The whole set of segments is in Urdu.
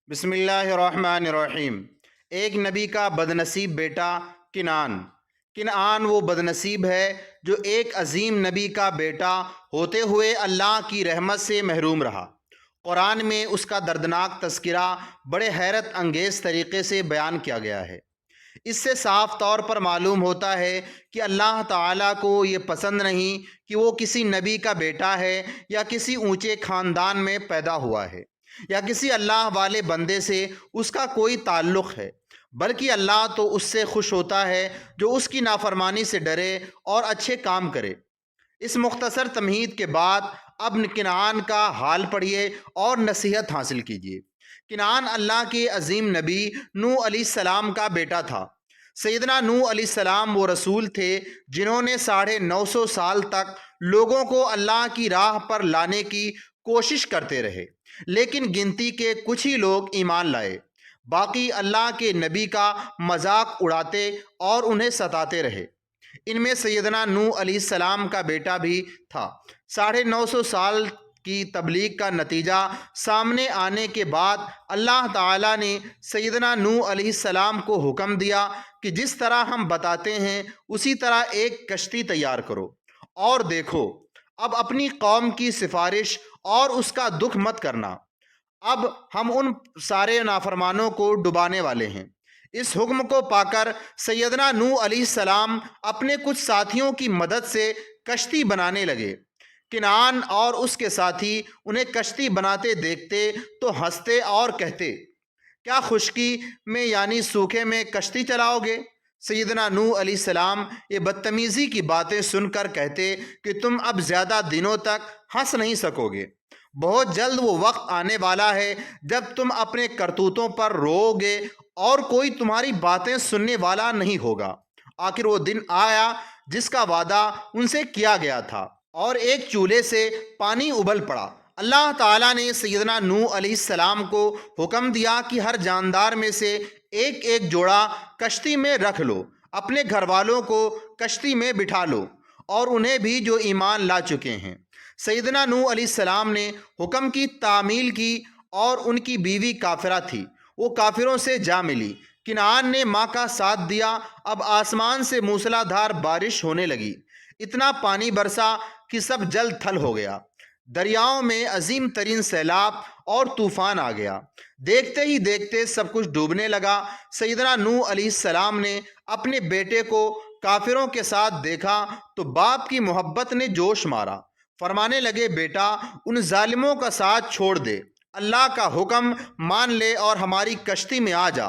بسم اللہ الرحمن الرحیم۔ ایک نبی کا بدنصیب بیٹا کنعان۔ کنعان وہ بدنصیب ہے جو ایک عظیم نبی کا بیٹا ہوتے ہوئے اللہ کی رحمت سے محروم رہا۔ قرآن میں اس کا دردناک تذکرہ بڑے حیرت انگیز طریقے سے بیان کیا گیا ہے۔ اس سے صاف طور پر معلوم ہوتا ہے کہ اللہ تعالیٰ کو یہ پسند نہیں کہ وہ کسی نبی کا بیٹا ہے یا کسی اونچے خاندان میں پیدا ہوا ہے یا کسی اللہ والے بندے سے اس کا کوئی تعلق ہے، بلکہ اللہ تو اس سے خوش ہوتا ہے جو اس کی نافرمانی سے ڈرے اور اچھے کام کرے۔ اس مختصر تمہید کے بعد اب کنعان کا حال پڑھیے اور نصیحت حاصل کیجیے۔ کنعان اللہ کے عظیم نبی نوح علیہ السلام کا بیٹا تھا۔ سیدنا نوح علیہ السلام وہ رسول تھے جنہوں نے 950 سال تک لوگوں کو اللہ کی راہ پر لانے کی کوشش کرتے رہے، لیکن گنتی کے کچھ ہی لوگ ایمان لائے۔ باقی اللہ کے نبی کا مذاق اڑاتے اور انہیں ستاتے رہے۔ ان میں سیدنا نوح علیہ السلام کا بیٹا بھی تھا۔ 950 سال کی تبلیغ کا نتیجہ سامنے آنے کے بعد اللہ تعالیٰ نے سیدنا نوح علیہ السلام کو حکم دیا کہ جس طرح ہم بتاتے ہیں اسی طرح ایک کشتی تیار کرو، اور دیکھو اب اپنی قوم کی سفارش اور اس کا دکھ مت کرنا، اب ہم ان سارے نافرمانوں کو ڈبانے والے ہیں۔ اس حکم کو پا کر سیدنا نوح علیہ السلام اپنے کچھ ساتھیوں کی مدد سے کشتی بنانے لگے۔ کنعان اور اس کے ساتھی انہیں کشتی بناتے دیکھتے تو ہنستے اور کہتے، کیا خشکی میں یعنی سوکھے میں کشتی چلاؤ گے؟ سیدنا نوح علیہ السلام یہ بدتمیزی کی باتیں سن کر کہتے کہ تم اب زیادہ دنوں تک ہنس نہیں سکو گے۔ بہت جلد وہ وقت آنے والا ہے جب تم اپنے کرتوتوں پر رو گے اور کوئی تمہاری باتیں سننے والا نہیں ہوگا۔ آخر وہ دن آیا جس کا وعدہ ان سے کیا گیا تھا، اور ایک چولہے سے پانی ابل پڑا۔ اللہ تعالیٰ نے سیدنا نوح علیہ السلام کو حکم دیا کہ ہر جاندار میں سے ایک ایک جوڑا کشتی میں رکھ لو، اپنے گھر والوں کو کشتی میں بٹھا لو، اور انہیں بھی جو ایمان لا چکے ہیں۔ سیدنا نوح علیہ السلام نے حکم کی تعمیل کی، اور ان کی بیوی کافرہ تھی، وہ کافروں سے جا ملی۔ کنعان نے ماں کا ساتھ دیا۔ اب آسمان سے موسلا دھار بارش ہونے لگی، اتنا پانی برسا کہ سب جل تھل ہو گیا۔ دریاؤں میں عظیم ترین سیلاب اور طوفان آ گیا۔ دیکھتے ہی دیکھتے سب کچھ ڈوبنے لگا۔ سیدنا نوح علیہ السلام نے اپنے بیٹے کو کافروں کے ساتھ دیکھا تو باپ کی محبت نے جوش مارا۔ فرمانے لگے، بیٹا ان ظالموں کا ساتھ چھوڑ دے، اللہ کا حکم مان لے اور ہماری کشتی میں آ جا۔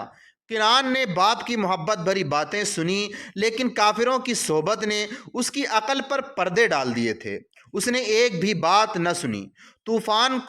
کنعان نے باپ کی محبت بھری باتیں سنی، لیکن کافروں کی صحبت نے اس کی عقل پر پردے ڈال دیے تھے۔ اس نے ایک بھی بات نہ سنی۔ طوفان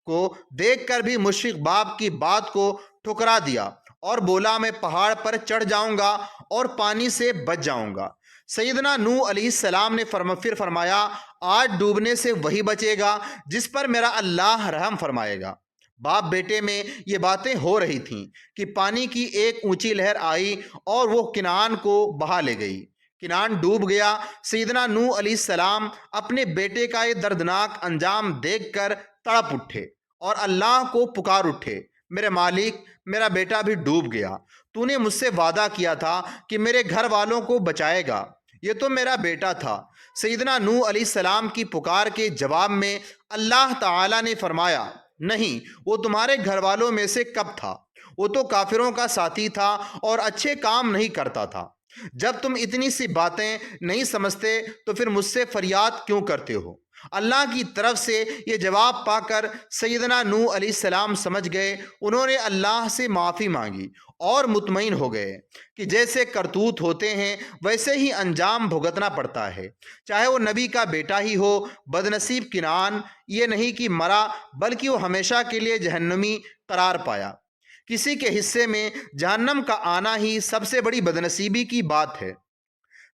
کو دیکھ کر بھی مشفق باپ کی بات کو ٹھکرا دیا اور بولا، میں پہاڑ پر چڑھ جاؤں گا اور پانی سے بچ جاؤں گا۔ سیدنا نوح علیہ السلام نے پھر فرمایا، آج ڈوبنے سے وہی بچے گا جس پر میرا اللہ رحم فرمائے گا۔ باپ بیٹے میں یہ باتیں ہو رہی تھیں کہ پانی کی ایک اونچی لہر آئی اور وہ کنعان کو بہا لے گئی۔ کنعان ڈوب گیا۔ سیدنا نوح علیہ السلام اپنے بیٹے کا یہ دردناک انجام دیکھ کر تڑپ اٹھے اور اللہ کو پکار اٹھے، میرے مالک، میرا بیٹا بھی ڈوب گیا۔ تو نے مجھ سے وعدہ کیا تھا کہ میرے گھر والوں کو بچائے گا، یہ تو میرا بیٹا تھا۔ سیدنا نوح علیہ السلام کی پکار کے جواب میں اللہ تعالیٰ نے فرمایا، نہیں، وہ تمہارے گھر والوں میں سے کب تھا؟ وہ تو کافروں کا ساتھی تھا اور اچھے کام نہیں کرتا تھا۔ جب تم اتنی سی باتیں نہیں سمجھتے تو پھر مجھ سے فریاد کیوں کرتے ہو؟ اللہ کی طرف سے یہ جواب پا کر سیدنا نوح علیہ السلام سمجھ گئے۔ انہوں نے اللہ سے معافی مانگی اور مطمئن ہو گئے کہ جیسے کرتوت ہوتے ہیں ویسے ہی انجام بھگتنا پڑتا ہے، چاہے وہ نبی کا بیٹا ہی ہو۔ بدنصیب کنعان یہ نہیں کہ مرا، بلکہ وہ ہمیشہ کے لیے جہنمی قرار پایا۔ کسی کے حصے میں جہنم کا آنا ہی سب سے بڑی بدنصیبی کی بات ہے۔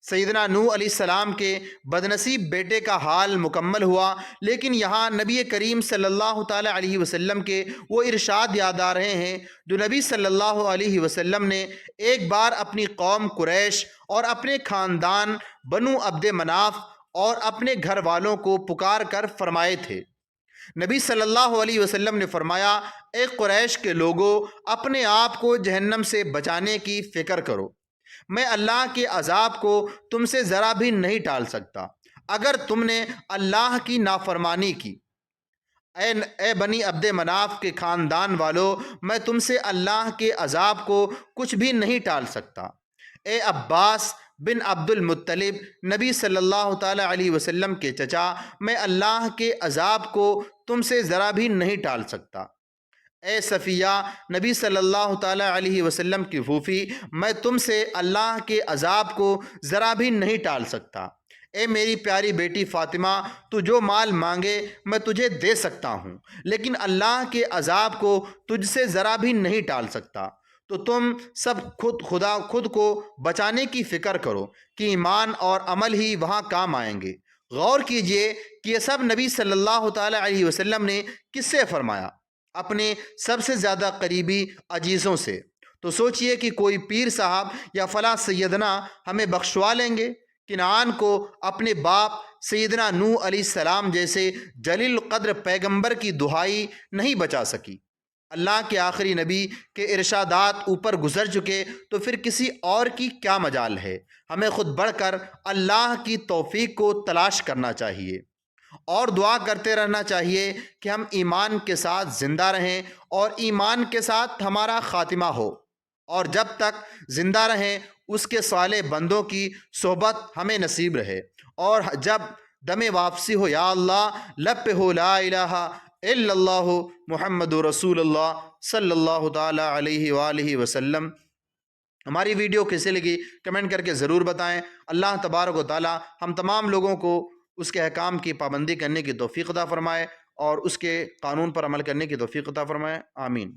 سیدنا نوح علیہ السلام کے بدنصیب بیٹے کا حال مکمل ہوا، لیکن یہاں نبی کریم صلی اللہ تعالیٰ علیہ وسلم کے وہ ارشاد یاد آ رہے ہیں جو نبی صلی اللہ علیہ وسلم نے ایک بار اپنی قوم قریش اور اپنے خاندان بنو عبد مناف اور اپنے گھر والوں کو پکار کر فرمائے تھے۔ نبی صلی اللہ علیہ وسلم نے فرمایا، اے قریش کے لوگوں، اپنے آپ کو جہنم سے بچانے کی فکر کرو، میں اللہ کے عذاب کو تم سے ذرا بھی نہیں ٹال سکتا اگر تم نے اللہ کی نافرمانی کی۔ اے بنی عبد مناف کے خاندان والو، میں تم سے اللہ کے عذاب کو کچھ بھی نہیں ٹال سکتا۔ اے عباس بن عبد المطلب، نبی صلی اللہ تعالیٰ علیہ وسلم کے چچا، میں اللہ کے عذاب کو تم سے ذرا بھی نہیں ٹال سکتا۔ اے صفیہ، نبی صلی اللہ تعالیٰ علیہ وسلم کی پھوپھی، میں تم سے اللہ کے عذاب کو ذرا بھی نہیں ٹال سکتا۔ اے میری پیاری بیٹی فاطمہ، تو جو مال مانگے میں تجھے دے سکتا ہوں، لیکن اللہ کے عذاب کو تجھ سے ذرا بھی نہیں ٹال سکتا۔ تو تم سب خود کو بچانے کی فکر کرو کہ ایمان اور عمل ہی وہاں کام آئیں گے۔ غور کیجئے کہ یہ سب نبی صلی اللہ تعالیٰ علیہ وسلم نے کس سے فرمایا؟ اپنے سب سے زیادہ قریبی عزیزوں سے۔ تو سوچئے کہ کوئی پیر صاحب یا فلاں سیدنا ہمیں بخشوا لیں گے؟ کنعان کو اپنے باپ سیدنا نوح علیہ السلام جیسے جلیل القدر پیغمبر کی دہائی نہیں بچا سکی۔ اللہ کے آخری نبی کے ارشادات اوپر گزر چکے تو پھر کسی اور کی کیا مجال ہے؟ ہمیں خود بڑھ کر اللہ کی توفیق کو تلاش کرنا چاہیے اور دعا کرتے رہنا چاہیے کہ ہم ایمان کے ساتھ زندہ رہیں اور ایمان کے ساتھ ہمارا خاتمہ ہو، اور جب تک زندہ رہیں اس کے صالح بندوں کی صحبت ہمیں نصیب رہے، اور جب دم واپسی ہو یا اللہ لب پہ ہو لا الہ الا اللہ محمد رسول اللہ صلی اللہ تعالیٰ علیہ وآلہ وسلم۔ ہماری ویڈیو کیسے لگی کمنٹ کر کے ضرور بتائیں۔ اللہ تبارک و تعالیٰ ہم تمام لوگوں کو اس کے احکام کی پابندی کرنے کی توفیق عطا فرمائے اور اس کے قانون پر عمل کرنے کی توفیق عطا فرمائے، آمین۔